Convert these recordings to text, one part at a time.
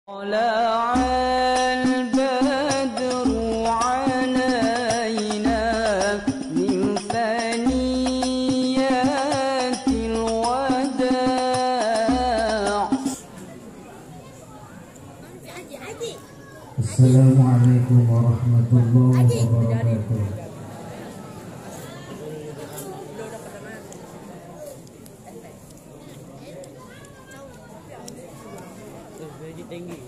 طلع البدر علينا من ثنيات الوداع. السلام عليكم ورحمة الله وبركاته. Tinggi.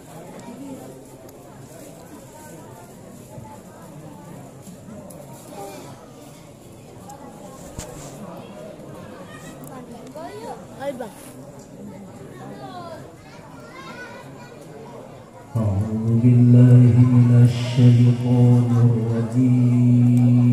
أعوذ بالله من الشيطان الرجيم.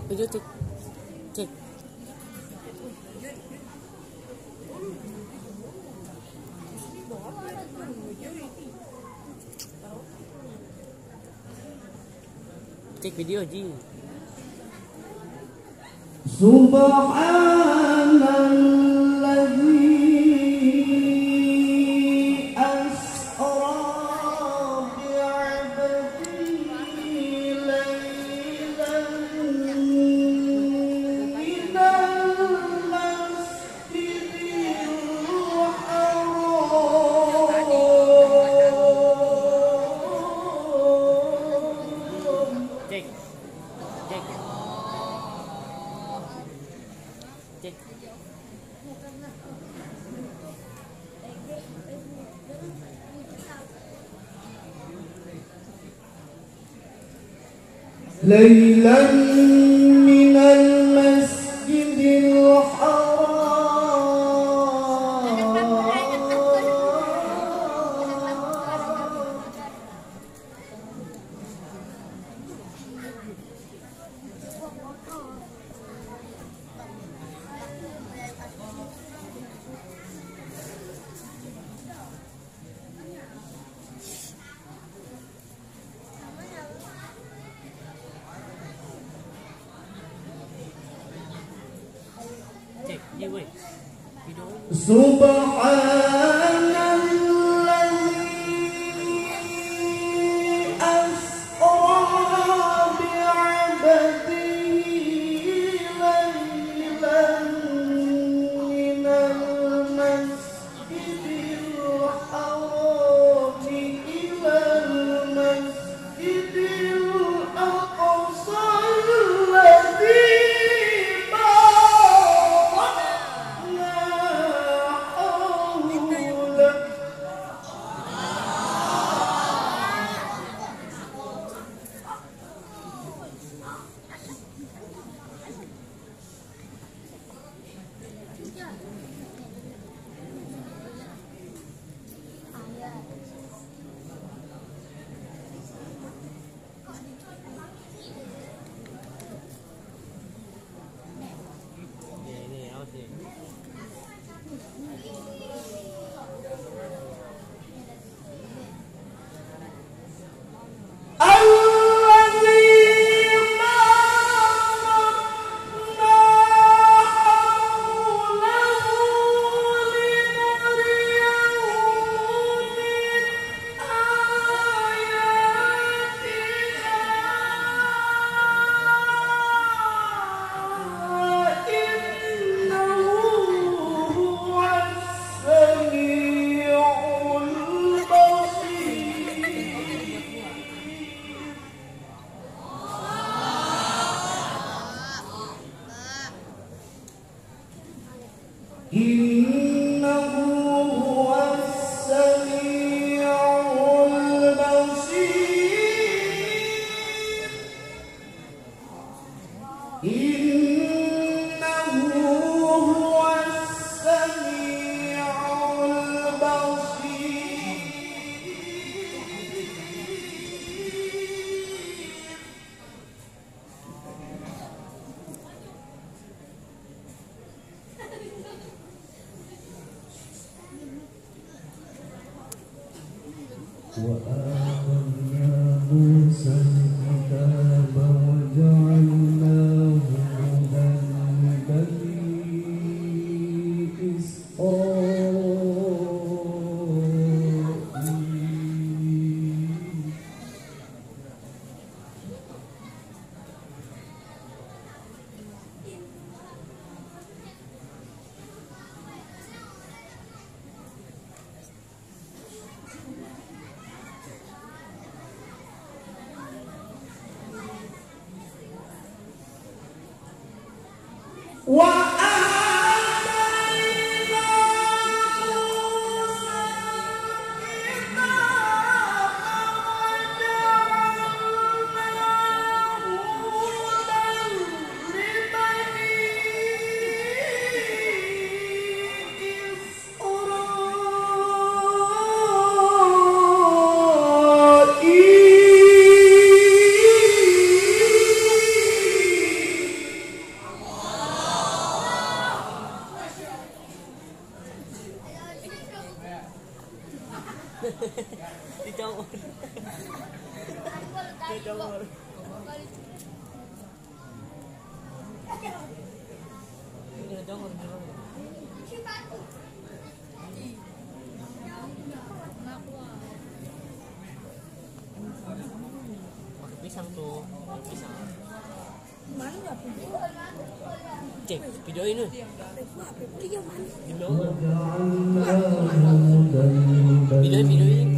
Video cek. Cek video Ji. Subhanalladzi asra bi'abdihi laylan minal masjidil haram. Cek. ليلا من المسجد Subhanalladzi asra bi'abdihi laylan minal masjidil haram ilal masjidil aqsa alladzi موسى الكتاب وجعلناه هدى لبني إسرائيل. Pisang tuh, pisang. Mana nggak video? Cek video ini. Video mana? Video ini.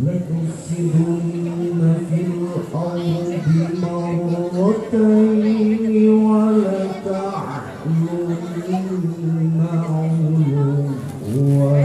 لتفسدن في الأرض مرتين ولتعلن علوا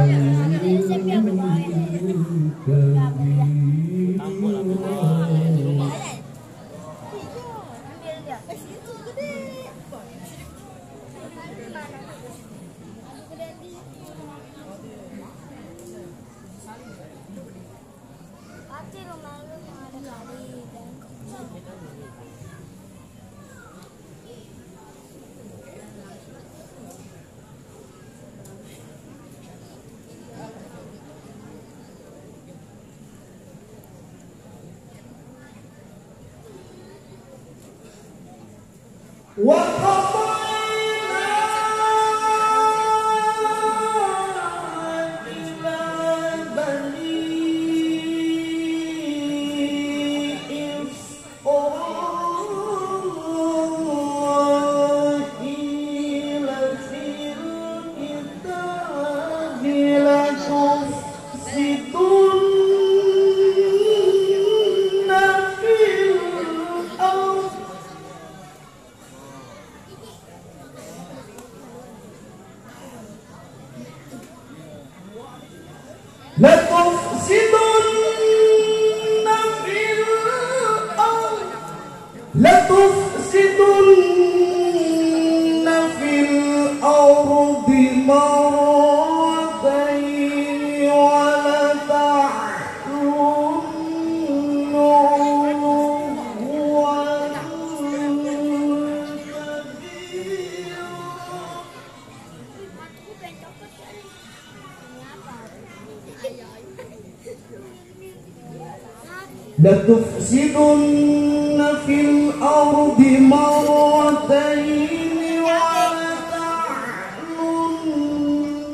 لتفسدن في الأرض مرتين ولتعلن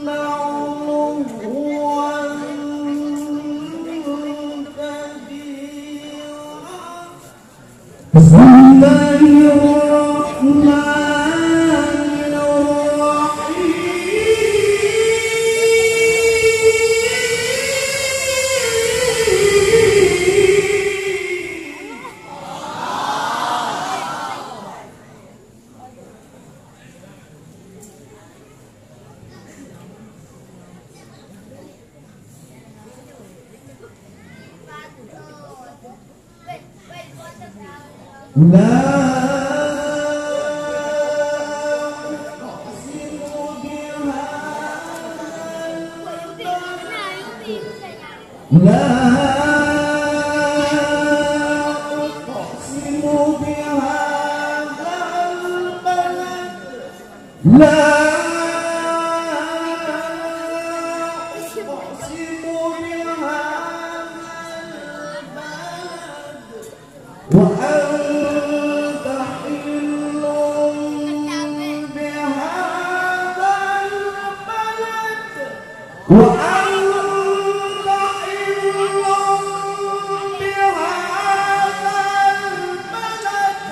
علوا كبيرا. بسم الله الرحمن لا أقسم بهذا البلد لا أقسم بهذا البلد وأنت حل بهذا البلد وأنت حل بهذا البلد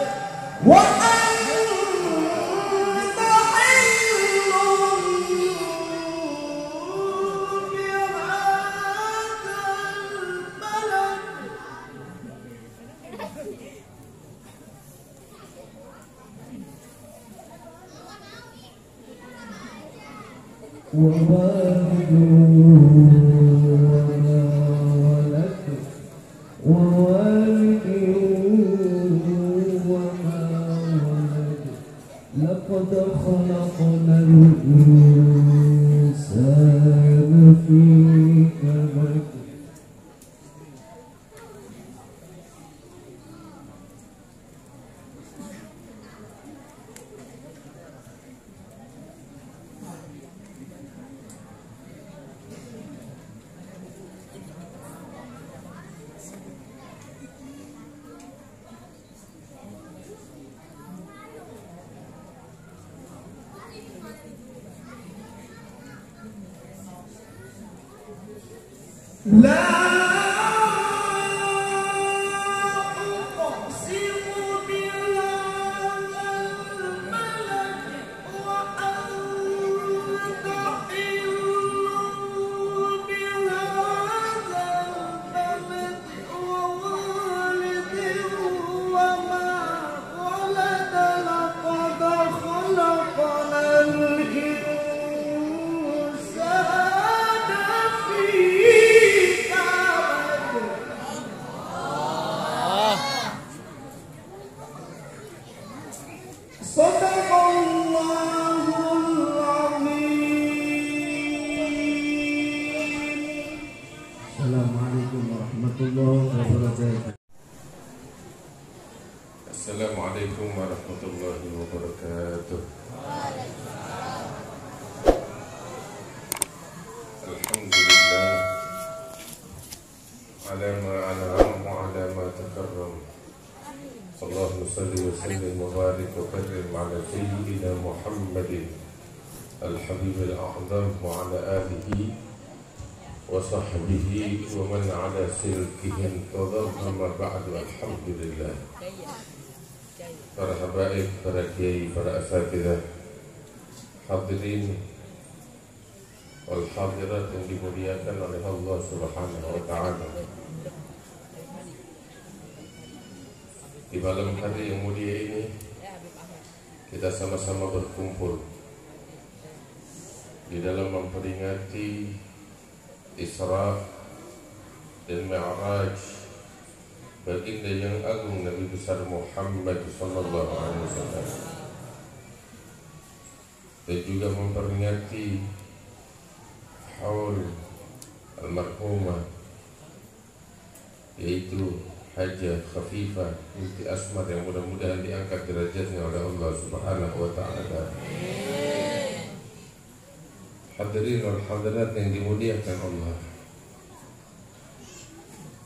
وأنت حل بهذا البلد ووالد وما ولد ووالد وما ولد لقد خلقنا الإنسان في كبد لا أقسم بهذا البلد وأنت حل بهذا البلد ووالد وما ولد لقد خلقنا الإنسان في صدق الله العظيم. السلام عليكم ورحمة الله وبركاته. السلام عليكم ورحمة الله وبركاته. الحمد لله على ما أنعم وعلى ما تكرم. اللهم صل وسلم وبارك وكرم على سيدنا محمد الحبيب الأعظم وعلى آله وصحبه ومن على سلكه انتظر. أما بعد. الحمد لله. Para habaib, para kiai, para asatidzah, hadirin wal hadirat yang dimuliakan oleh Allah Subhanahu wa taala. Di malam hari yang mulia ini kita sama-sama berkumpul di dalam memperingati Isra dan Mi'raj baginda yang agung Nabi besar Muhammad sallallahu alaihi wasallam, dan juga memperingati haul almarhumah yaitu Hajjah Khafifah binti Asmar yang mudah-mudahan diangkat derajatnya oleh Allah Subhanahu wa taala. Hadirin wal hadirat yang dimuliakan Allah,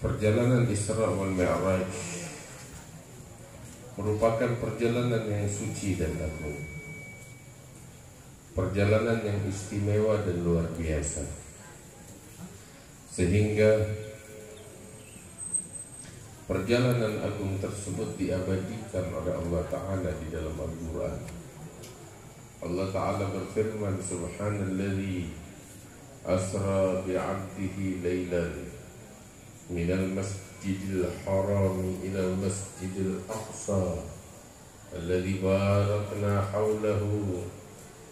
perjalanan Isra wal Mi'raj merupakan perjalanan yang suci dan agung, perjalanan yang istimewa dan luar biasa, sehingga perjalanan agung tersebut diabadikan oleh Allah Ta'ala di dalam Al-Quran. Allah Ta'ala berfirman, Subhanalladzi asra bi'abdihi laylan minal masjidil harami ilal masjidil aqsa alladzi barakna hawlahu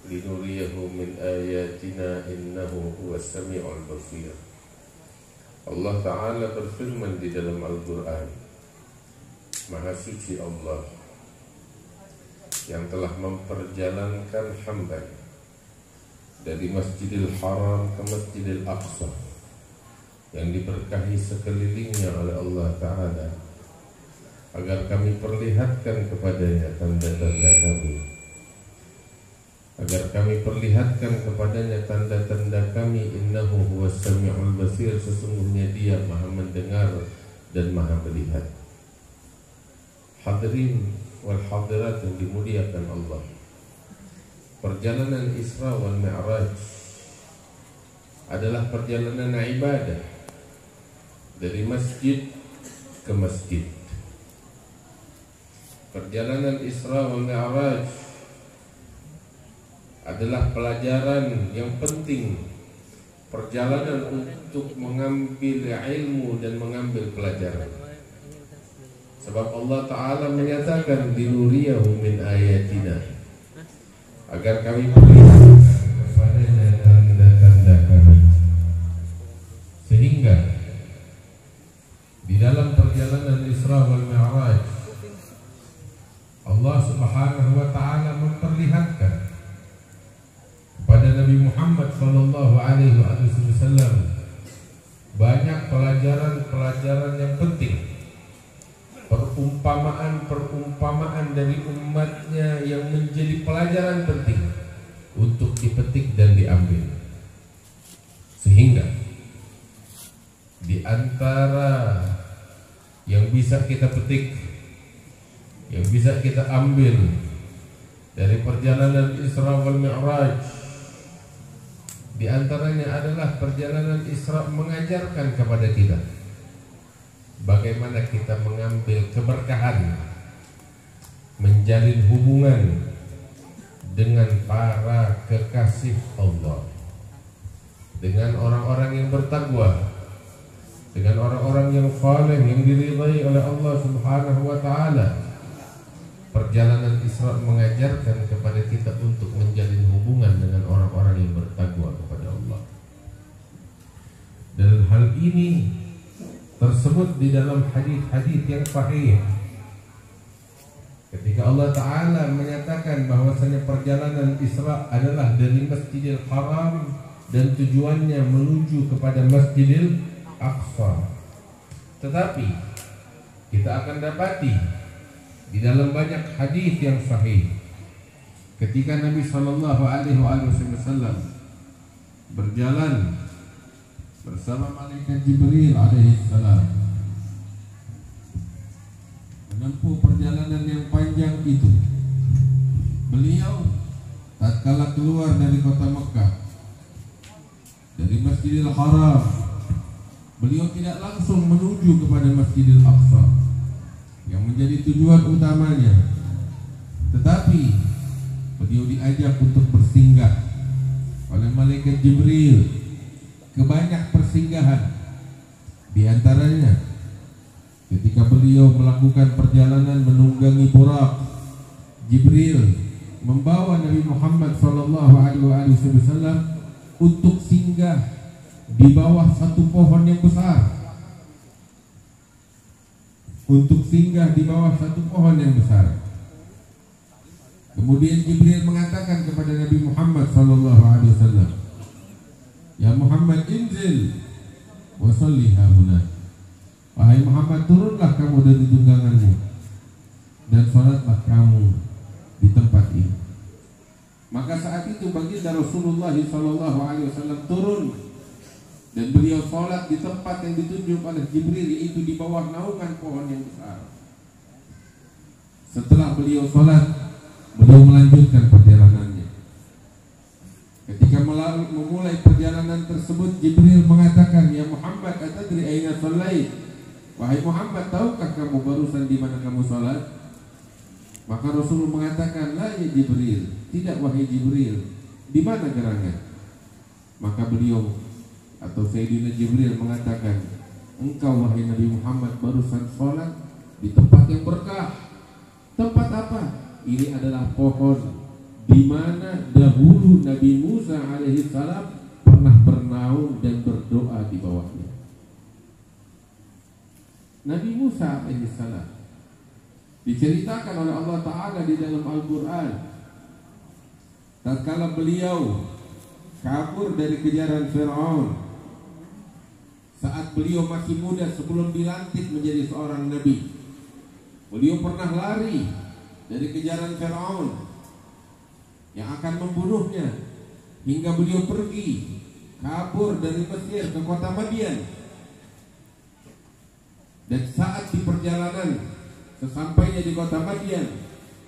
linuriyahu min ayatina innahu huwas sami'ul basir. Allah Ta'ala berfirman di dalam Al-Quran, Maha suci Allah yang telah memperjalankan hamba dari Masjidil Haram ke Masjidil Aqsa yang diberkahi sekelilingnya oleh Allah Ta'ala, agar kami perlihatkan kepadanya tanda-tanda kami, agar kami perlihatkan kepadanya tanda-tanda kami. Innahu huwas sami'ul basir, sesungguhnya dia maha mendengar dan maha melihat. Hadirin wal hadirat yang dimuliakan Allah, perjalanan Isra wal Mi'raj adalah perjalanan ibadah dari masjid ke masjid. Perjalanan Isra wal Mi'raj adalah pelajaran yang penting, perjalanan untuk mengambil ilmu dan mengambil pelajaran. Sebab Allah Ta'ala menyatakan dinuriyahu min ayatina, agar kami perlihatkan kepadanya tanda-tanda kami. Sehingga di dalam perjalanan Isra wal Mi'raj Allah Subhanahu wa Ta'ala memperlihatkan pada Nabi Muhammad sallallahu alaihi wasallam banyak pelajaran-pelajaran yang penting, perumpamaan dari umatnya yang menjadi pelajaran penting untuk dipetik dan diambil. Sehingga di antara yang bisa kita petik, yang bisa kita ambil dari perjalanan Isra wal Mi'raj, di antaranya adalah perjalanan Isra mengajarkan kepada kita bagaimana kita mengambil keberkahan, menjalin hubungan dengan para kekasih Allah, dengan orang-orang yang bertakwa, dengan orang-orang yang saleh yang diridhai oleh Allah Subhanahu wa Ta'ala. Perjalanan Isra mengajarkan kepada kita untuk menjalin hubungan dengan orang-orang yang bertakwa kepada Allah. Dan hal ini tersebut di dalam hadis-hadis yang sahih. Ketika Allah Ta'ala menyatakan bahwasanya perjalanan Isra adalah dari Masjidil Haram dan tujuannya menuju kepada Masjidil Aqsa. Tetapi kita akan dapati di dalam banyak hadis yang sahih, ketika Nabi Sallallahu Alaihi Wasallam berjalan bersama malaikat Jibril alaihissalam, menempuh perjalanan yang panjang itu, beliau tatkala keluar dari kota Mekah, dari Masjidil Haram, beliau tidak langsung menuju kepada Masjidil Aqsa yang menjadi tujuan utamanya, tetapi beliau diajak untuk bersinggah oleh malaikat Jibril ke banyak persinggahan. Di antaranya ketika beliau melakukan perjalanan menunggangi Burak, Jibril membawa Nabi Muhammad SAW untuk singgah di bawah satu pohon yang besar. Untuk singgah di bawah satu pohon yang besar. Kemudian Jibril mengatakan kepada Nabi Muhammad SAW, "Ya Muhammad, inzil wa salli hahuna." Wahai Muhammad, turunlah kamu dari tungganganmu dan salatlah kamu di tempat ini. Maka saat itu baginda Rasulullah SAW turun dan beliau salat di tempat yang ditunjuk oleh Jibril, yaitu di bawah naungan pohon yang besar. Setelah beliau salat, beliau melanjutkan perjalanannya. Ketika memulai perjalanan tersebut, Jibril mengatakan, "Ya Muhammad, atadri aina shallait?" Wahai Muhammad, tahukah kamu barusan di mana kamu salat? Maka Rasulullah mengatakan, "La ya Jibril." Tidak wahai Jibril. Di mana gerangan? Maka beliau atau Sayyidina Jibril mengatakan, "Engkau wahai Nabi Muhammad barusan salat di tempat yang berkah." Tempat apa? Ini adalah pohon di mana dahulu Nabi Musa alaihissalam pernah bernaung dan berdoa di bawahnya. Nabi Musa alaihissalam diceritakan oleh Allah Ta'ala di dalam Al-Quran, tatkala beliau kabur dari kejaran Fir'aun, saat beliau masih muda sebelum dilantik menjadi seorang nabi, beliau pernah lari dari kejaran Fir'aun yang akan membunuhnya, hingga beliau pergi kabur dari Mesir ke kota Madian. Dan saat di perjalanan, sesampainya di kota Madian,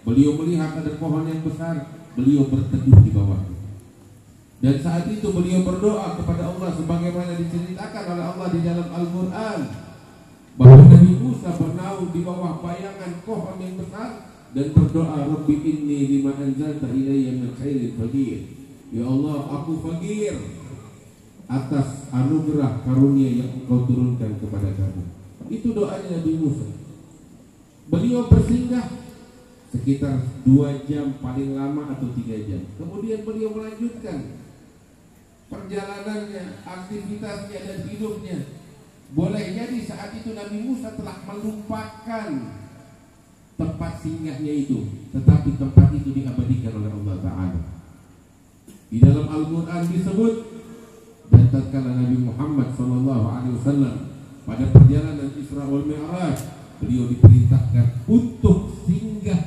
beliau melihat ada pohon yang besar, beliau berteduh di bawahnya. Dan saat itu beliau berdoa kepada Allah sebagaimana diceritakan oleh Allah di dalam Al-Quran, bahwa Nabi Musa bernaung di bawah bayangan pohon yang besar dan berdoa, "Rabbi inni lima anzalta ilayya min khairin faqir." Ya Allah, aku fakir atas anugerah karunia yang Engkau turunkan kepada kami. Itu doanya Nabi Musa. Beliau bersinggah sekitar 2 jam paling lama atau 3 jam. Kemudian beliau melanjutkan perjalanannya, aktivitasnya dan hidupnya. Boleh jadi saat itu Nabi Musa telah melupakan tempat singgahnya itu, tetapi tempat itu diabadikan oleh Allah Ta'ala. Di dalam Al-Quran disebut, dan tatkala Nabi Muhammad SAW pada perjalanan Isra wal Mi'raj, beliau diperintahkan untuk singgah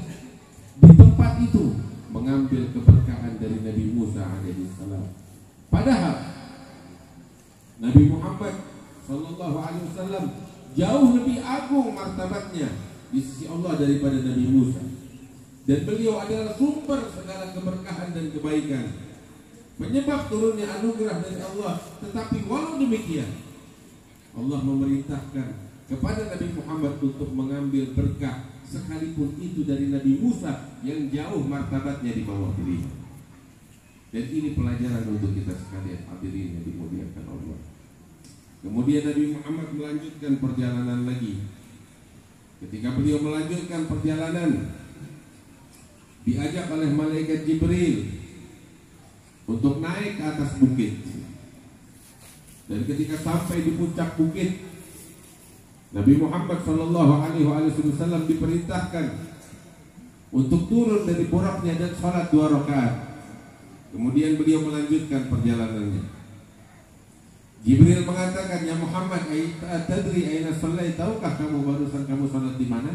di tempat itu, mengambil keberkahan dari Nabi Musa alaihissalam. Padahal Nabi Muhammad SAW jauh lebih agung martabatnya di sisi Allah daripada Nabi Musa, dan beliau adalah sumber segala keberkahan dan kebaikan, penyebab turunnya anugerah dari Allah. Tetapi walau demikian, Allah memerintahkan kepada Nabi Muhammad untuk mengambil berkah, sekalipun itu dari Nabi Musa yang jauh martabatnya di bawah dirinya. Dan ini pelajaran untuk kita sekalian hadirin yang dimuliakan Allah. Kemudian Nabi Muhammad melanjutkan perjalanan lagi. Ketika beliau melanjutkan perjalanan, diajak oleh malaikat Jibril untuk naik ke atas bukit. Dan ketika sampai di puncak bukit, Nabi Muhammad SAW diperintahkan untuk turun dari buraknya dan salat 2 rakaat. Kemudian beliau melanjutkan perjalanannya. Jibril mengatakan, "Ya Muhammad, tadri aina shallait? Tahukah kamu barusan kamu salat di mana?"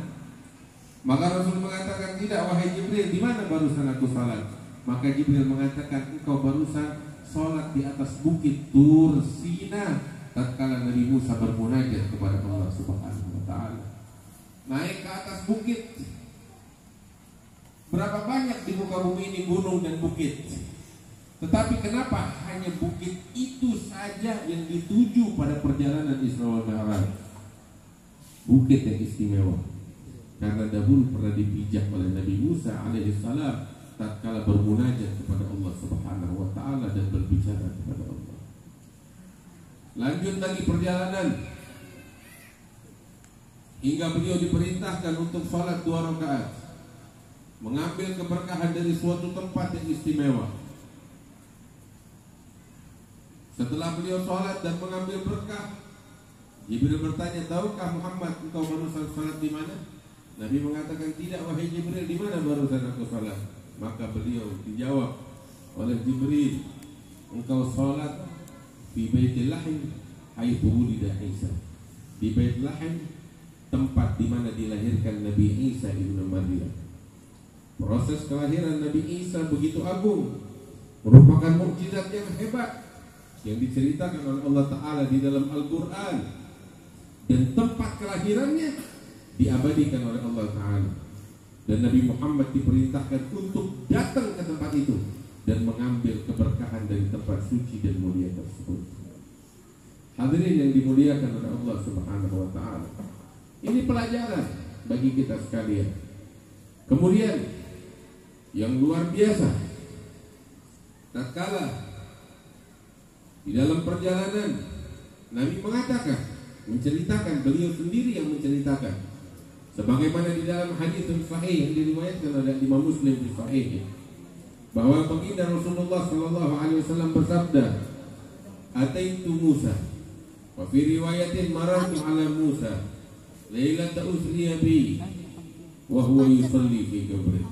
Maka Rasul mengatakan, "Tidak wahai Jibril, di mana barusan aku salat?" Maka Jibril mengatakan, "Engkau barusan salat di atas bukit Tur Sina tatkala Nabi Musa bermunajat kepada Allah Subhanahu wa taala." naik ke atas bukit. Berapa banyak di muka bumi ini gunung dan bukit, tetapi kenapa hanya bukit itu saja yang dituju pada perjalanan Isra wal Mi'raj? Bukit yang istimewa karena dahulu pernah dipijak oleh Nabi Musa alaihissalam tatkala bermunajat kepada Allah Subhanahu wa taala dan berbicara kepada Allah. Lanjut lagi perjalanan hingga beliau diperintahkan untuk salat 2 rakaat, mengambil keberkahan dari suatu tempat yang istimewa. Setelah beliau sholat dan mengambil berkah, Jibril bertanya, tahukah Muhammad engkau barusan sholat di mana? Nabi mengatakan, tidak wahai Jibril, di mana barusan aku sholat? Maka beliau dijawab oleh Jibril, engkau sholat di Baitul Lahim haitsu wulida Isa. Di Baitul Lahim, tempat di mana dilahirkan Nabi Isa ibnu Maryam. Proses kelahiran Nabi Isa begitu agung, merupakan mukjizat yang hebat yang diceritakan oleh Allah Ta'ala di dalam Al-Quran, dan tempat kelahirannya diabadikan oleh Allah Ta'ala, dan Nabi Muhammad diperintahkan untuk datang ke tempat itu dan mengambil keberkahan dari tempat suci dan mulia tersebut. Hadirin yang dimuliakan oleh Allah Subhanahu wa Ta'ala, ini pelajaran bagi kita sekalian. Kemudian yang luar biasa, tatkala di dalam perjalanan Nabi mengatakan, menceritakan, beliau sendiri yang menceritakan, sebagaimana di dalam hadis sahih yang diriwayatkan oleh Imam Muslim di sahih, bahwa baginda Rasulullah sallallahu alaihi wasallam bersabda, "Ataitu Musa." Wa fi riwayatin marartu ala Musa lailata usriya bi wa huwa yusalli fi qabri.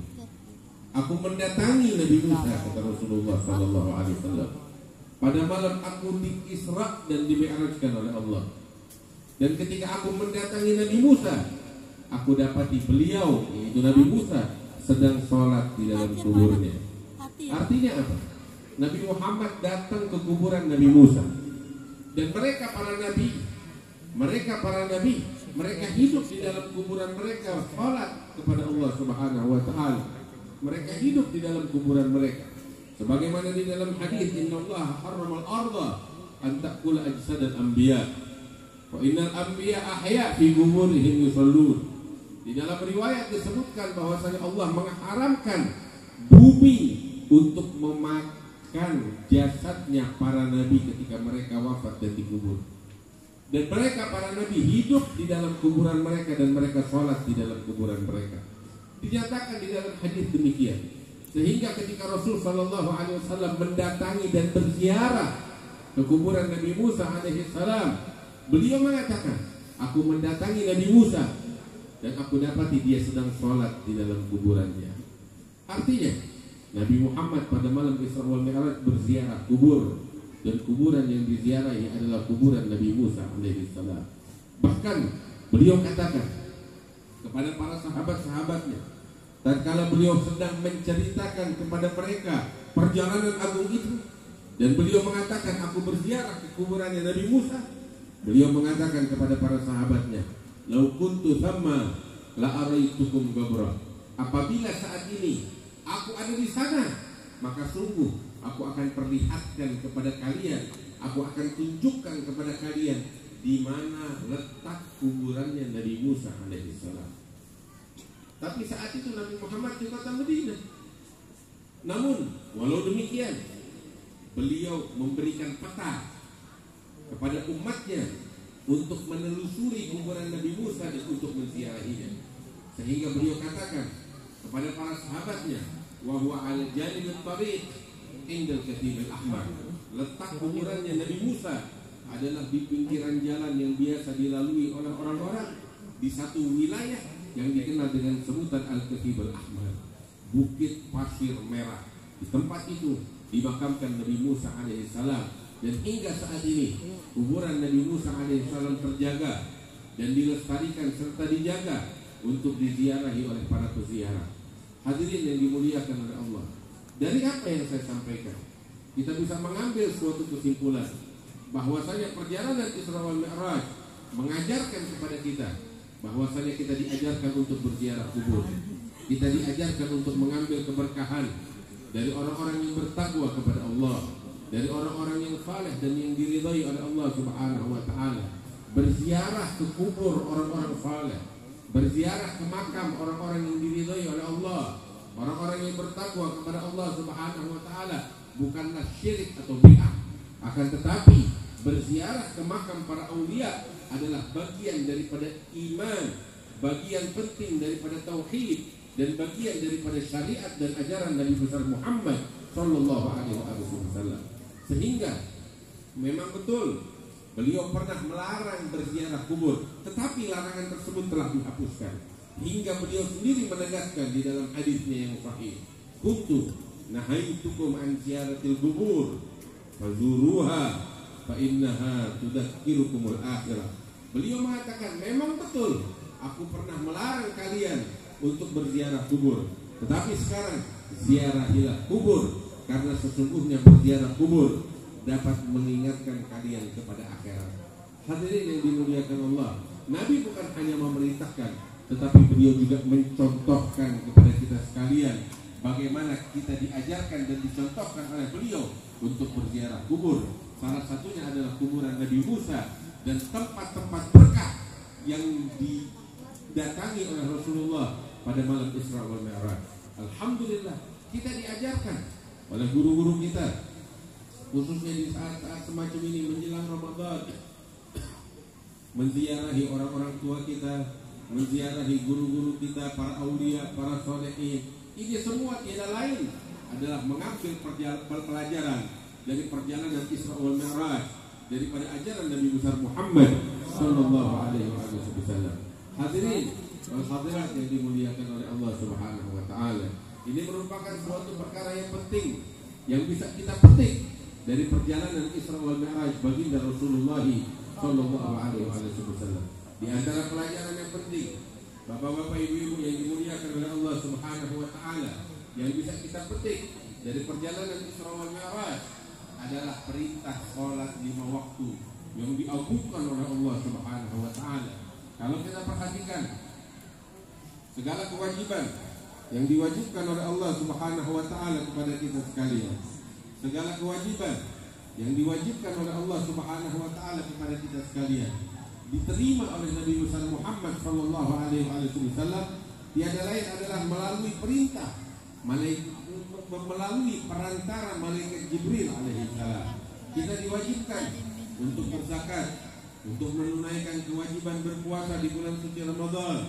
Aku mendatangi Nabi Musa, kata Rasulullah sallallahu alaihi wasallam, pada malam aku di-Isra dan di-Mi'rajkan oleh Allah. Dan ketika aku mendatangi Nabi Musa, aku dapati beliau, yaitu Nabi Musa, sedang sholat di dalam kuburnya. Artinya apa? Nabi Muhammad datang ke kuburan Nabi Musa, dan mereka para nabi, mereka hidup di dalam kuburan mereka, sholat kepada Allah Subhanahu wa Ta'ala. Mereka hidup di dalam kuburan mereka, sebagaimana di dalam hadis, innallaha harramal arda an ta'kula ajsadal anbiya wa innal anbiya ahya fi quburihim yusallun. Di dalam riwayat disebutkan bahwasanya Allah mengharamkan bumi untuk memakan jasadnya para nabi ketika mereka wafat dan dikubur. Dan mereka para nabi hidup di dalam kuburan mereka dan mereka sholat di dalam kuburan mereka. Dinyatakan di dalam hadis demikian, sehingga ketika Rasul sallallahu alaihi wasallam mendatangi dan berziarah ke kuburan Nabi Musa alaihi salam, beliau mengatakan, aku mendatangi Nabi Musa dan aku dapati dia sedang sholat di dalam kuburannya. Artinya Nabi Muhammad pada malam Isra wal Mi'raj berziarah kubur, dan kuburan yang diziarahi adalah kuburan Nabi Musa alaihi salam. Bahkan beliau katakan kepada para sahabat-sahabatnya, tatkala beliau sedang menceritakan kepada mereka perjalanan agung itu, dan beliau mengatakan, aku berziarah ke kuburannya Nabi Musa, beliau mengatakan kepada para sahabatnya, lau kuntu thamma la araitukum gabra. Apabila saat ini aku ada di sana, maka sungguh aku akan perlihatkan kepada kalian, aku akan tunjukkan kepada kalian di mana letak kuburannya Nabi Musa alaihissalam. Tapi saat itu Nabi Muhammad di kota Madinah. Namun walau demikian, beliau memberikan peta kepada umatnya untuk menelusuri kuburan Nabi Musa dan untuk menziarahinya. Sehingga beliau katakan kepada para sahabatnya, wa huwa al janibut tariq indal Katib al-Ahmar. Letak kuburannya Nabi Musa adalah di pinggiran jalan yang biasa dilalui oleh orang-orang di satu wilayah yang dikenal dengan sebutan Al-Katib al-Ahmar, bukit pasir merah. Di tempat itu dimakamkan Nabi Musa alaihissalam, dan hingga saat ini kuburan Nabi Musa alaihissalam terjaga dan dilestarikan serta dijaga untuk diziarahi oleh para peziarah. Hadirin yang dimuliakan oleh Allah, dari apa yang saya sampaikan kita bisa mengambil suatu kesimpulan bahwasanya perjalanan Isra wal Mi'raj mengajarkan kepada kita bahwasanya kita diajarkan untuk berziarah kubur. Kita diajarkan untuk mengambil keberkahan dari orang-orang yang bertakwa kepada Allah, dari orang-orang yang saleh dan yang diridhai oleh Allah Subhanahu wa taala. Berziarah ke kubur orang-orang saleh, berziarah ke makam orang-orang yang diridhai oleh Allah, orang-orang yang bertakwa kepada Allah Subhanahu wa taala, bukanlah syirik atau bid'ah. Akan tetapi berziarah ke makam para aulia adalah bagian daripada iman, bagian penting daripada tauhid, dan bagian daripada syariat dan ajaran Nabi besar Muhammad sallallahu alaihi wasallam. Sehingga memang betul beliau pernah melarang berziarah kubur, tetapi larangan tersebut telah dihapuskan. Hingga beliau sendiri menegaskan di dalam hadisnya yang sahih, "Kuntu nahaitukum an ziyaratil qubur fazuruha fa innaha tudzakirukumul akhirah." Beliau mengatakan, memang betul aku pernah melarang kalian untuk berziarah kubur, tetapi sekarang ziarahilah kubur, karena sesungguhnya berziarah kubur dapat mengingatkan kalian kepada akhirat. Hadirin yang dimuliakan Allah, Nabi bukan hanya memerintahkan, tetapi beliau juga mencontohkan kepada kita sekalian bagaimana kita diajarkan dan dicontohkan oleh beliau untuk berziarah kubur. Salah satunya adalah kuburan Nabi Musa dan tempat-tempat berkah yang didatangi oleh Rasulullah pada malam Isra wal Mi'raj. Alhamdulillah, kita diajarkan oleh guru-guru kita, khususnya di saat-saat semacam ini menjelang Ramadan, menziarahi orang-orang tua kita, menziarahi guru-guru kita, para aulia, para sholihin. Ini semua tidak lain adalah mengambil pelajaran dari perjalanan Isra wal Mi'raj, daripada ajaran Nabi besar Muhammad sallallahu alaihi wasallam. Hadirin wal hadirat yang dimuliakan oleh Allah Subhanahu wa taala, ini merupakan suatu perkara yang penting yang bisa kita petik dari perjalanan Isra wal Mi'raj baginda Rasulullah sallallahu alaihi wasallam. Di antara pelajaran yang penting, bapak-bapak, ibu-ibu yang dimuliakan oleh Allah Subhanahu wa taala, yang bisa kita petik dari perjalanan Isra wal Mi'raj adalah perintah sholat 5 waktu yang diagungkan oleh Allah Subhanahu wa taala. Kalau kita perhatikan segala kewajiban yang diwajibkan oleh Allah Subhanahu wa taala kepada kita sekalian, segala kewajiban yang diwajibkan oleh Allah Subhanahu wa taala kepada kita sekalian, diterima oleh Nabi besar Muhammad sallallahu alaihi wasallam, tiada lain adalah melalui perintah melalui perantara malaikat Jibril alaihi salam. Kita diwajibkan untuk berzakat, untuk menunaikan kewajiban berpuasa di bulan suci Ramadan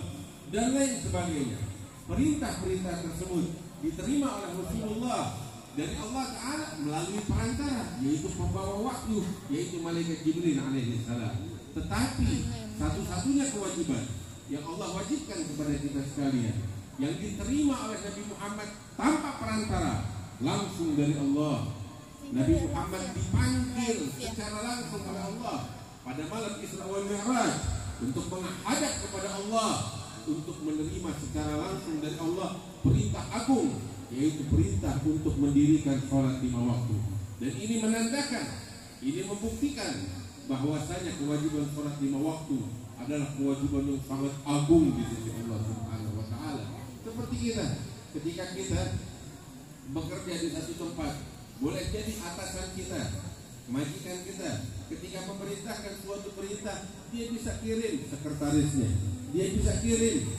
dan lain sebagainya. Perintah-perintah tersebut diterima oleh Rasulullah dari Allah Ta'ala melalui perantara, yaitu pembawa wahyu, yaitu malaikat Jibril alaihi salam. Tetapi satu-satunya kewajiban yang Allah wajibkan kepada kita sekalian, yang diterima oleh Nabi Muhammad tanpa perantara, langsung dari Allah. Nabi Muhammad dipanggil secara langsung oleh Allah pada malam Isra wal Mi'raj untuk menghadap kepada Allah, untuk menerima secara langsung dari Allah perintah agung, yaitu perintah untuk mendirikan sholat 5 waktu. Dan ini menandakan, ini membuktikan bahwasanya kewajiban sholat 5 waktu adalah kewajiban yang sangat agung di sisi Allah Subhanahu wa taala. Seperti kita, ketika kita bekerja di satu tempat, boleh jadi atasan kita, majikan kita, ketika memerintahkan suatu perintah, dia bisa kirim sekretarisnya, dia bisa kirim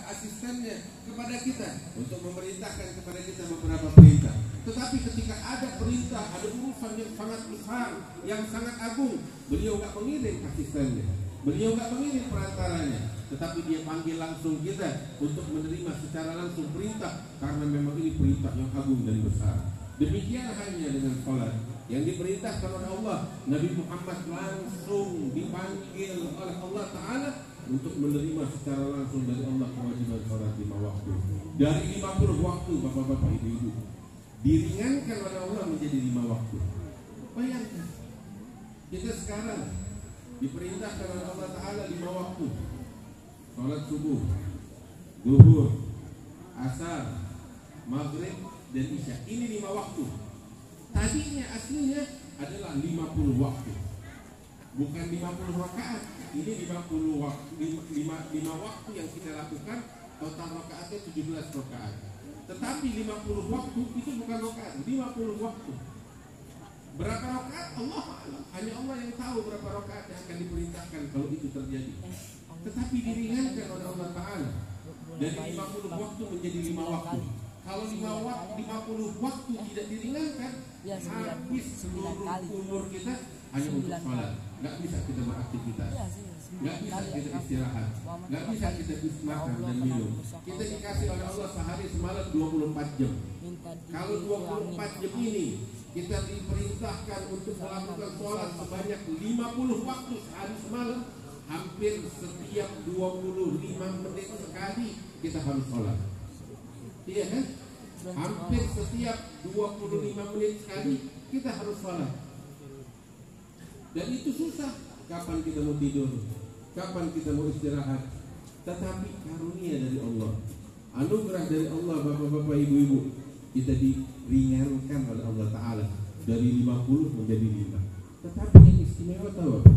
asistennya kepada kita untuk memerintahkan kepada kita beberapa perintah. Tetapi ketika ada perintah, ada urusan yang sangat besar, yang sangat agung, beliau nggak mengirim asistennya, beliau nggak mengirim perantaranya, tetapi dia panggil langsung kita untuk menerima secara langsung perintah, karena memang ini perintah yang agung dan besar. Demikian halnya dengan sholat yang diperintahkan oleh Allah. Nabi Muhammad langsung dipanggil oleh Allah Ta'ala untuk menerima secara langsung dari Allah kewajiban sholat 5 waktu. Dari 50 waktu, bapak-bapak, ibu-ibu, diringankan oleh Allah menjadi 5 waktu. Bayangkan, kita sekarang diperintahkan oleh Allah Ta'ala 5 waktu: sholat subuh, zuhur, asar, maghrib, dan isya. Ini 5 waktu. Tadinya aslinya adalah 50 waktu. Bukan 50 rakaat. Ini 50 waktu, 5 waktu yang kita lakukan, total rakaatnya 17 rakaat. Tetapi 50 waktu itu bukan rakaat, 50 waktu. Berapa rakaat? Allah a'lam. Hanya Allah yang tahu berapa rakaat yang akan diperintahkan kalau itu terjadi. Tetapi diringankan oleh Allah Ta'ala dari 50 waktu menjadi 5 waktu. Kalau 50 waktu tidak diringankan, habis seluruh umur kita hanya untuk sholat. Nggak bisa kita beraktivitas, nggak bisa kita istirahat, nggak bisa kita makan dan minum. Kita dikasih oleh Allah sehari semalam 24 jam. Kalau 24 jam ini kita diperintahkan untuk melakukan sholat sebanyak 50 waktu sehari semalam, hampir setiap 25 menit sekali kita harus sholat. Iya kan? Hampir setiap 25 menit sekali kita harus sholat. Dan itu susah. Kapan kita mau tidur? Kapan kita mau istirahat? Tetapi karunia dari Allah, anugerah dari Allah, bapak-bapak, ibu-ibu, kita diringankan oleh Allah Ta'ala dari 50 menjadi 5. Tetapi yang istimewa tahu apa?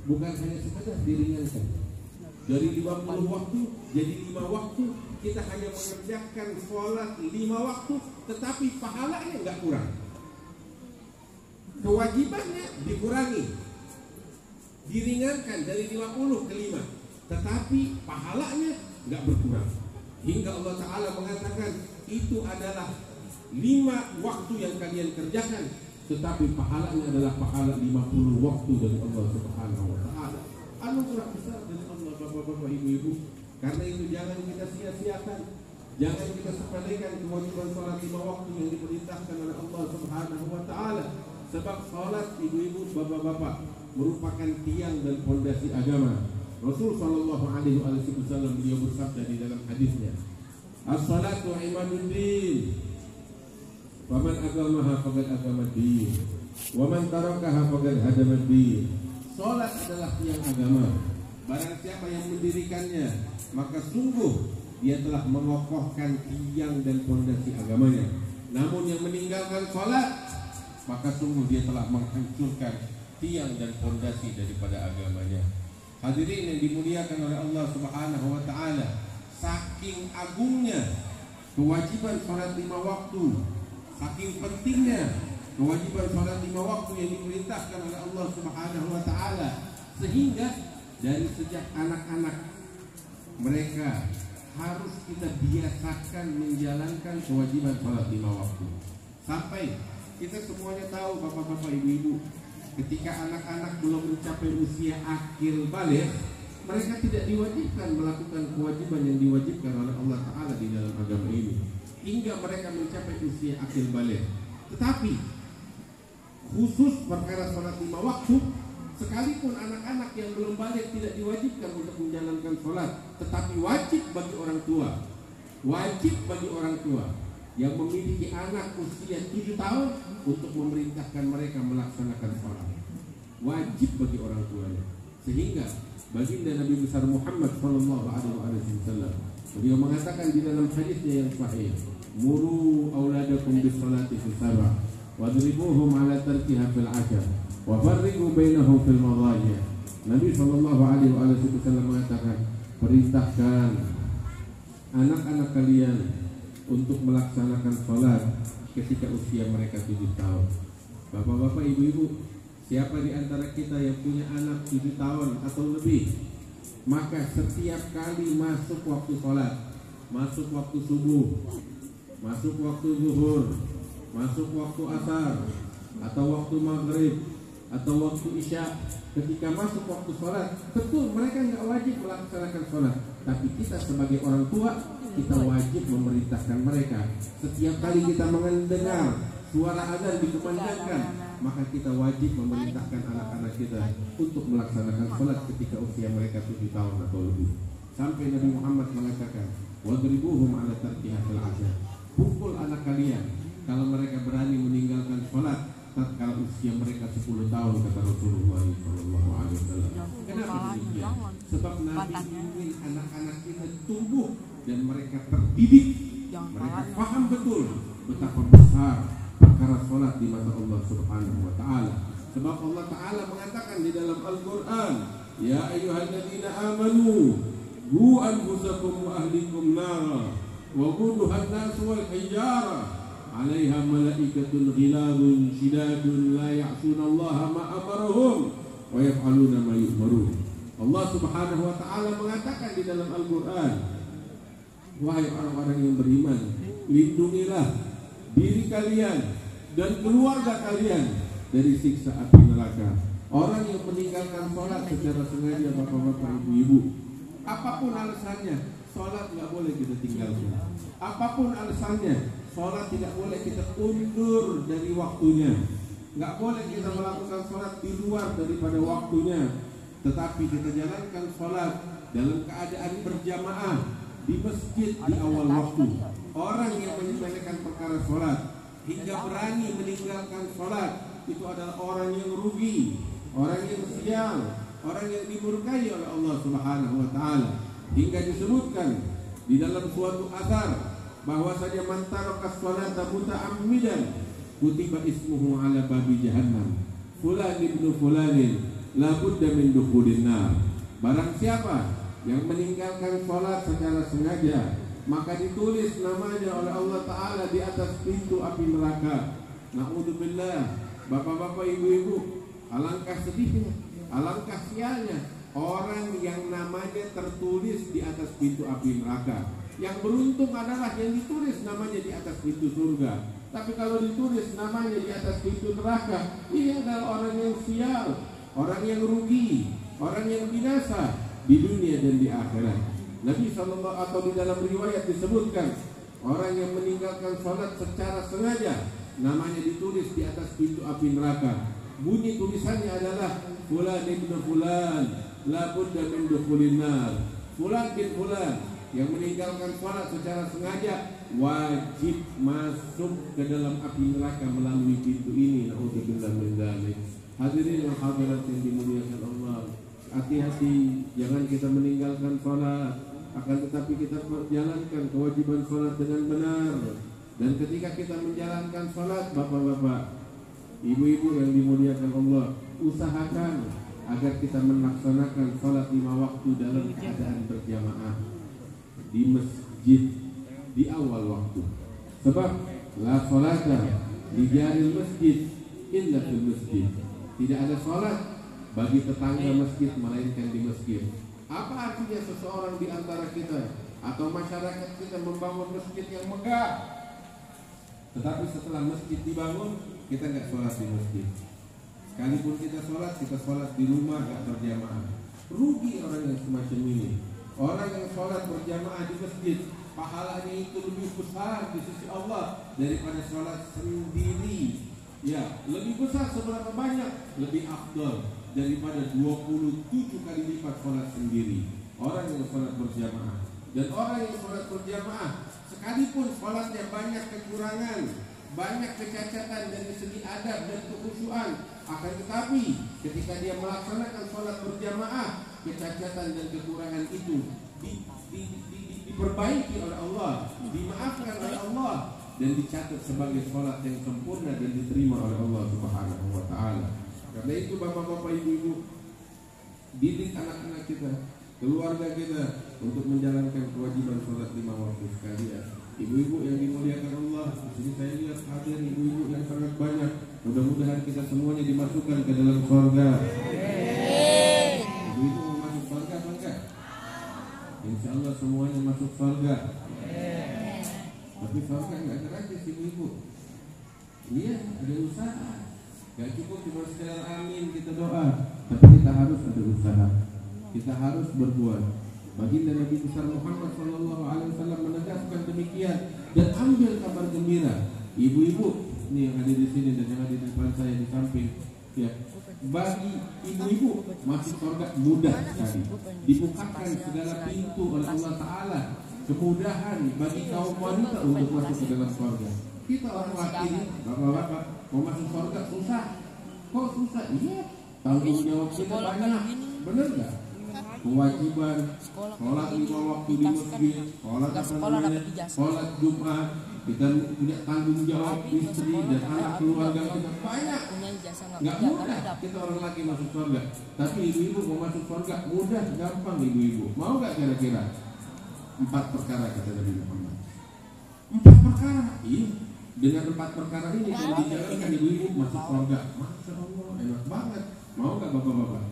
Bukan hanya sekadar diringankan. Dari 50 waktu jadi 5 waktu. Kita hanya mengerjakan sholat 5 waktu, tetapi pahalanya nggak kurang. Kewajibannya dikurangi, diringankan dari 50 ke 5, tetapi pahalanya nggak berkurang. Hingga Allah Ta'ala mengatakan itu adalah 5 waktu yang kalian kerjakan, tetapi pahalanya adalah pahala 50 waktu dari Allah Subhanahu wa Ta'ala. Anugerah besar dari Allah, bapak-bapak, ibu-ibu. Karena itu jangan kita sia-siakan, jangan kita sepelekan kewajiban sholat 5 waktu yang diperintahkan oleh Allah Subhanahu wa Ta'ala. Sebab sholat, ibu-ibu, bapak-bapak, merupakan tiang dan fondasi agama. Rasul sallallahu alaihi wasallam beliau bersabda di dalam hadisnya, "As-salatu imaduddin, wa man aqamaha faqad aqamaddin, wa man tarakaha faqad hadamaddin." Salat adalah tiang agama. Barang siapa yang mendirikannya, maka sungguh dia telah mengokohkan tiang dan fondasi agamanya. Namun yang meninggalkan salat, maka sungguh dia telah menghancurkan tiang dan fondasi daripada agamanya. Hadirin yang dimuliakan oleh Allah Subhanahu wa Ta'ala, saking agungnya kewajiban salat 5 waktu, saking pentingnya kewajiban salat 5 waktu yang diperintahkan oleh Allah Subhanahu wa Ta'ala, sehingga dari sejak anak-anak mereka harus kita biasakan menjalankan kewajiban salat 5 waktu. Sampai kita semuanya tahu, bapak-bapak, ibu-ibu, ketika anak-anak belum mencapai usia akil baligh, mereka tidak diwajibkan melakukan kewajiban yang diwajibkan oleh Allah Ta'ala di dalam agama ini, hingga mereka mencapai usia akil baligh. Tetapi khusus perkara salat 5 waktu, sekalipun anak-anak yang belum baligh tidak diwajibkan untuk menjalankan salat, tetapi wajib bagi orang tua, wajib bagi orang tua yang memiliki anak usia 7 tahun untuk memerintahkan mereka melaksanakan salat. Wajib bagi orang tuanya. Sehingga baginda Nabi besar Muhammad sallallahu alaihi wasallam beliau mengatakan di dalam hadisnya yang sahih, "Muru auladakum bis salati fis sab'a wadribuhum ala tarkiha fil 'ashar wa farriqu bainahum fil madajih." Nabi sallallahu alaihi wasallam mengatakan, perintahkan anak-anak kalian untuk melaksanakan sholat ketika usia mereka 7 tahun. Bapak-bapak, ibu-ibu, siapa di antara kita yang punya anak 7 tahun atau lebih, maka setiap kali masuk waktu sholat, masuk waktu subuh, masuk waktu zuhur, masuk waktu asar, atau waktu maghrib, atau waktu isya, ketika masuk waktu sholat, betul mereka nggak wajib melaksanakan sholat, tapi kita sebagai orang tua, kita wajib memerintahkan mereka. Setiap kali kita mendengar suara azan dikumandangkan, maka kita wajib memerintahkan anak-anak kita untuk melaksanakan sholat ketika usia mereka 7 tahun atau lebih. Sampai Nabi Muhammad mengatakan, "Wadribuhum ala tarkiha fil 'ashar." Pukul anak kalian kalau mereka berani meninggalkan sholat tatkala usia mereka 10 tahun, kata Rasulullah SAW. Kenapa demikian? Sebab Nabi ingin anak-anak kita tumbuh dan mereka terdidik, mereka paham betul betapa besar perkara sholat di mata Allah Subhanahu wa Ta'ala. Sebab Allah Ta'ala mengatakan di dalam Al-Quran, ya ayyuhalladzina amanu qu anfusakum wa ahlikum nara wa quduhan nasu wal hijara 'alaiha malaikatun ghiladun shidadun la ya'sunallaha ma amarahum wa yaf'aluna ma yu'marun. Allah Subhanahu wa taala mengatakan di dalam Al-Qur'an, wahai orang-orang yang beriman, lindungilah diri kalian dan keluarga kalian dari siksa api neraka. Orang yang meninggalkan sholat secara sengaja, bapak-bapak, ibu-ibu, apapun alasannya, sholat nggak boleh kita tinggalkan. Apapun alasannya, sholat tidak boleh kita undur dari waktunya. Nggak boleh kita melakukan sholat di luar daripada waktunya. Tetapi kita jalankan sholat dalam keadaan berjamaah di masjid di awal waktu. Orang yang menyepelekan perkara sholat hingga berani meninggalkan sholat, itu adalah orang yang rugi, orang yang sial, orang yang dimurkai oleh Allah Subhanahu wa taala. Hingga disebutkan di dalam suatu athar bahwasanya man taraka sholata muta'ammidan kutiba ismuhu ala babi jahannam fulan ibnu fulanin la budda min dukhulin nar. Barang siapa yang meninggalkan sholat secara sengaja, maka ditulis namanya oleh Allah Ta'ala di atas pintu api neraka. Na'udzubillah. Bapak-bapak, ibu-ibu, alangkah sedihnya, alangkah sialnya orang yang namanya tertulis di atas pintu api neraka. Yang beruntung adalah yang ditulis namanya di atas pintu surga. Tapi kalau ditulis namanya di atas pintu neraka, ini adalah orang yang sial, orang yang rugi, orang yang binasa di dunia dan di akhirat. Nabi SAW atau di dalam riwayat disebutkan, orang yang meninggalkan sholat secara sengaja namanya ditulis di atas pintu api neraka. Bunyi tulisannya adalah fulan ibn fulan la budda min dukhulin nar. Fulan bin fulan yang meninggalkan sholat secara sengaja wajib masuk ke dalam api neraka melalui pintu ini. Na'udzubillah min dzalik. Hadirin dan hadirat yang dimuliakan Allah, hati-hati, jangan kita meninggalkan sholat, akan tetapi kita menjalankan kewajiban sholat dengan benar. Dan ketika kita menjalankan sholat, bapak-bapak, ibu-ibu yang dimuliakan Allah, usahakan agar kita melaksanakan sholat 5 waktu dalam keadaan berjamaah di masjid di awal waktu. Sebab la sholata di jaril masjid illa fil masjid. Tidak ada sholat bagi tetangga masjid melainkan di masjid. Apa artinya seseorang di antara kita atau masyarakat kita membangun masjid yang megah, tetapi setelah masjid dibangun kita nggak sholat di masjid? Sekalipun kita sholat di rumah nggak berjamaah. Rugi orang yang semacam ini. Orang yang sholat berjamaah di masjid, pahalanya itu lebih besar di sisi Allah daripada sholat sendiri. Ya, lebih besar seberapa banyak? Lebih afdal daripada 27 kali lipat sholat sendiri. Orang yang sholat berjamaah. Dan orang yang sholat berjamaah, sekalipun sholatnya banyak kekurangan, banyak kecacatan dari segi adab dan kekhusyuan, akan tetapi ketika dia melaksanakan sholat berjamaah, kecacatan dan kekurangan itu diperbaiki oleh Allah, dimaafkan oleh Allah, dan dicatat sebagai sholat yang sempurna dan diterima oleh Allah Subhanahu wa taala. Karena itu bapak-bapak, ibu-ibu, didik anak-anak kita, keluarga kita untuk menjalankan kewajiban sholat 5 waktu sekalian. Ibu-ibu yang dimuliakan Allah, di sini saya lihat hadir ibu-ibu yang sangat banyak. Mudah-mudahan kita semuanya dimasukkan ke dalam surga. Ibu-ibu mau masuk surga apa enggak? Insya Allah semuanya masuk surga. Tapi surga enggak gratis ibu-ibu. Iya, ada usaha. Gak cukup cuma sekedar amin kita doa, tapi kita harus ada usaha. Kita harus berbuat. Baginda Nabi besar Muhammad SAW menegaskan demikian. Dan ambil kabar gembira, ibu-ibu nih yang ada di sini dan yang ada di depan saya di samping, ya, bagi ibu-ibu masuk surga mudah sekali. Dibukakan segala pintu oleh Allah Ta'ala, kemudahan bagi kaum wanita untuk masuk ke dalam surga. Kita orang laki, bapak-bapak, mau masuk surga susah. Kok susah? Iya, tanggung jawab kita banyak, bener nggak? Kewajiban sholat 5 waktu di masjid, sholat Jumat, kita punya tanggung jawab istri dan anak keluarga kita banyak. Nggak mudah kita orang laki masuk surga. Tapi ibu-ibu mau masuk surga mudah, gampang ibu-ibu. Mau nggak kira-kira? 4 perkara kata Nabi Muhammad. 4 perkara. Iya. Dengan 4 perkara ini kalau dijalankan ibu-ibu masuk surga. Masya Allah, enak banget. Mau nggak bapak-bapak?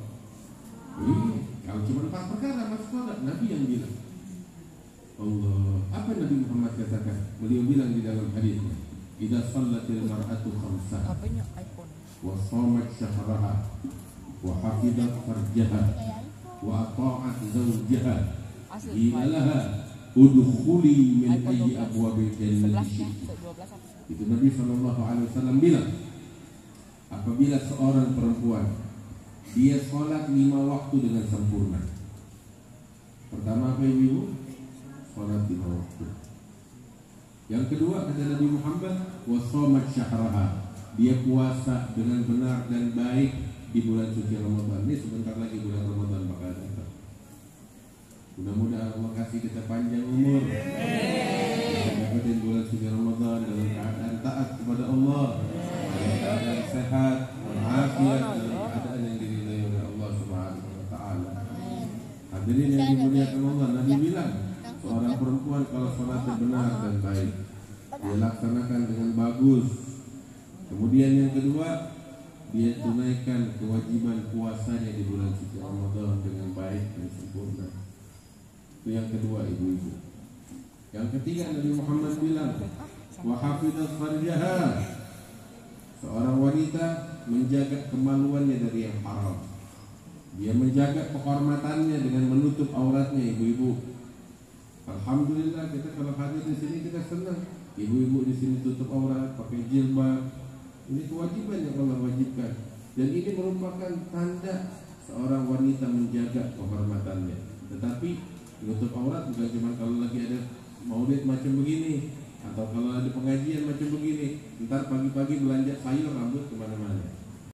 Iya. Kalau cuma 4 perkara masuk surga, Nabi yang bilang. Allah, apa Nabi Muhammad katakan? Beliau bilang di dalam hadisnya, "Idza shallatil mar'atu khamsaha wa shamat syahraha wa hafizat farjaha wa ata'at zawjaha qila laha udkhuli min ayyi abwabil jannati." Itu Nabi sallallahu alaihi wasallam bilang, apabila seorang perempuan dia sholat 5 waktu dengan sempurna. Pertama apa ibu? Sholat 5 waktu. Yang kedua kata Nabi Muhammad, wasomat syahraha, dia puasa dengan benar dan baik di bulan suci Ramadan. Ini sebentar lagi bulan Ramadan bakal datang. Mudah-mudahan Allah kasih kita panjang umur, dapetin bulan suci Ramadan dalam keadaan taat kepada Allah, dalam keadaan sehat, walafiat, dalam keadaan yang diridhai oleh Allah Subhanahu wa taala. Hadirin yang dimuliakan Allah, Nabi bilang, seorang perempuan kalau sholatnya benar dan baik, dia laksanakan dengan bagus. Kemudian yang kedua, dia tunaikan kewajiban puasanya di bulan suci Ramadan dengan baik dan sempurna. Itu yang kedua ibu-ibu. Yang ketiga Nabi Muhammad bilang, wa hafizat farjaha, seorang wanita menjaga kemaluannya dari yang haram. Dia menjaga kehormatannya dengan menutup auratnya ibu-ibu. Alhamdulillah kita kalau hadir di sini kita senang. Ibu-ibu di sini tutup aurat, pakai jilbab. Ini kewajiban yang Allah wajibkan. Dan ini merupakan tanda seorang wanita menjaga kehormatannya. Tetapi menutup aurat bukan cuma kalau lagi ada maulid macam begini, atau kalau ada pengajian macam begini. Ntar pagi-pagi belanja sayur rambut kemana-mana.